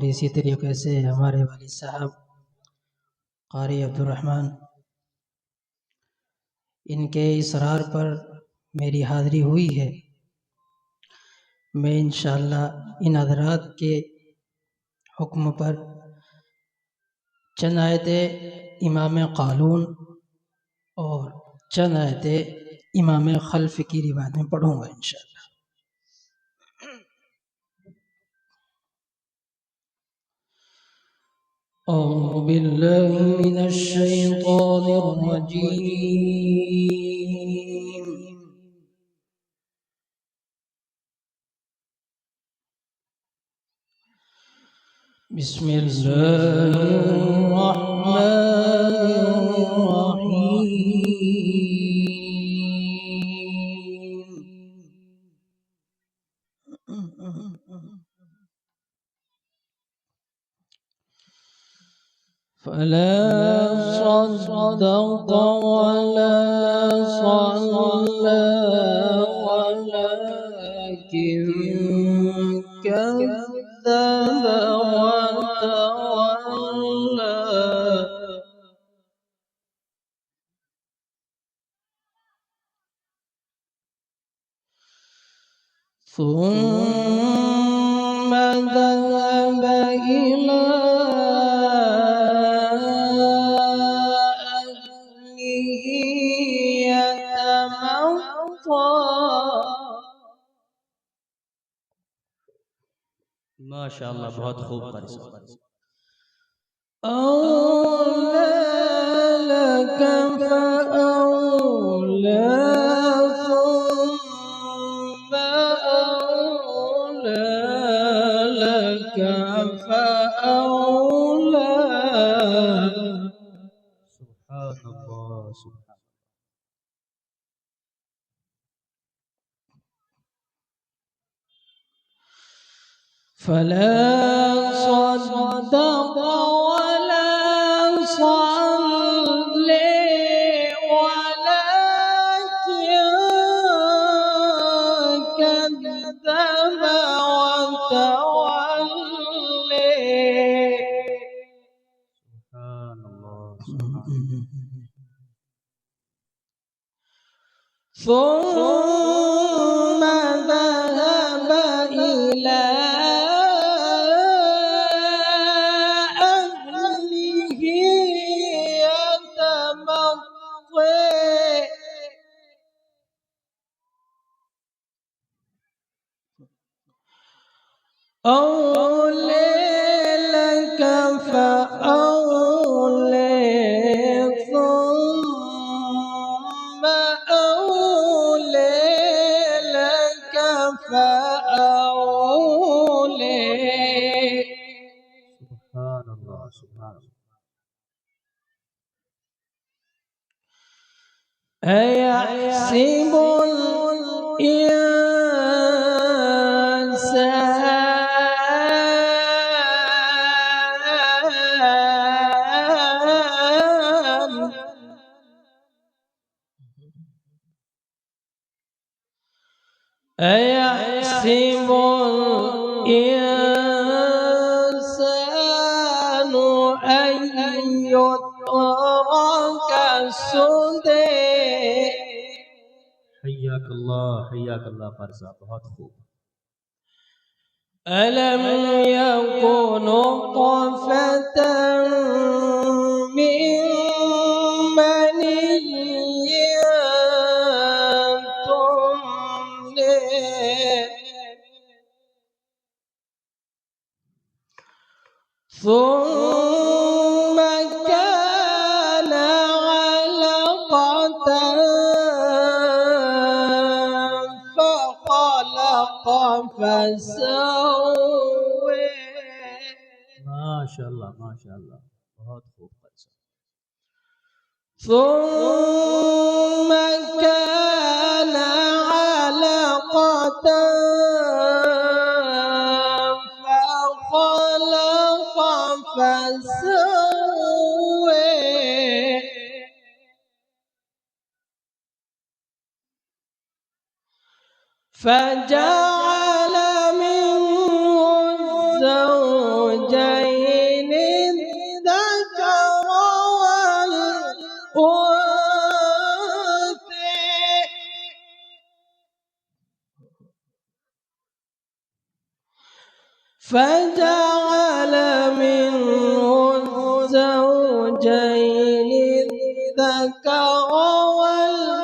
और इसी तरीके से हमारे वालिद साहब कारी अब्दुर्रहमान, इनके इसरार पर मेरी हाज़िरी हुई है। मैं इंशाअल्लाह इन हज़रात के हुक्म पर चंद आयतें इमाम क़ालून और चंद आयतें इमाम खल्फ़ की रिवायत में पढ़ूँगा इंशाअल्लाह। أعوذ بالله من الشيطان الرجيم بسم الله الرحمن الرحيم فلا صدق ولا صلى ولكن كذب وتولى ثم ذهب إلى أهله يتمطى माशाअल्लाह बहुत खूब कारी साहब। أولى لك فأولى ثم أولى لك فأولى सुभान अल्लाह सुभान। فلا صدق ولا صلى ولكن كذب وتولى सुभान अल्लाह सुभान। ثم ذهب إلى أهله يتمطى أولى لك فأولى ثم أولى لك فأولى सुभान अल्लाह सुभान। أيحسب الإنسان أيحسب الإنسان أن يترك سدى हय्याकल्लाह कारी साहब बहुत खूब। ألم يكن نطفة من مني تمنى ثم كان علقة فخلق فسوى माशाअल्लाह माशाअल्लाह बहुत खूब कारी साहब। ثم كان علقة فخلق فسوى فجعل منه الزوجين الزوجين الذكر والأنثى فجعل منه الزوجين الذكر والأنثى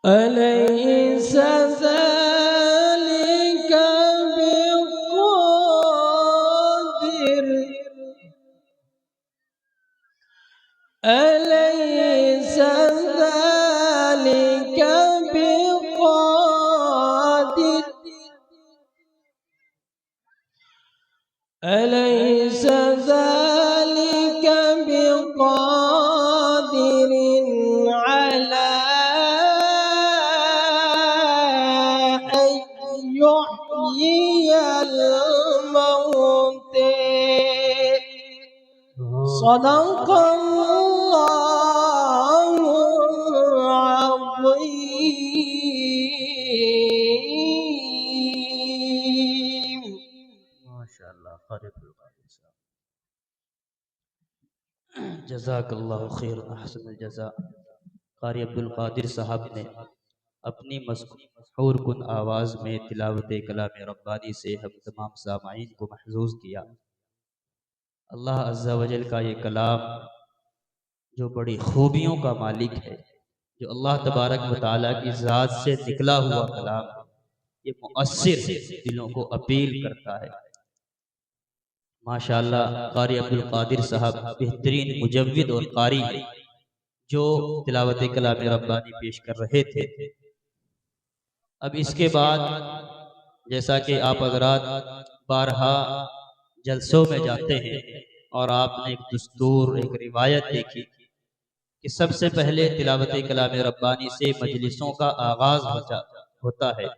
أليس ذلك بقادر أليس ذلك بقادر أليس ذلك بقادر على أن يحيي الموتى صدق الله العظيم माशाअल्लाह क़ारी अब्दुल क़ादिर साहब, जज़ाकल्लाहु खैरन अहसनुल जज़ा। क़ारी अब्दुल क़ादिर साहब ने अपनी मशहूर कुन आवाज़ में तिलावत कलाम रब्बानी से हम तमाम सामाईन को महजूज़ किया। अल्लाह अज़्ज़ा वजल का ये कलाम जो बड़ी खूबियों का मालिक है, जो अल्लाह तबारक व तआला की ज़ात से निकला हुआ कलाम है, ये मुअस्सिर है, दिलों को अपील करता है। माशाअल्लाह क़ारी अब्दुल क़ादिर साहब बेहतरीन मुजव्विद और क़ारी है जो तिलावत कलाम रब्बानी पेश कर रहे थे। अब इसके बाद जैसा कि आप हज़रात बारहा जलसों में जाते हैं और आपने एक दस्तूर, एक रिवायत देखी कि सबसे पहले तिलावत कलाम रब्बानी से मजलिसों का आगाज़ होता है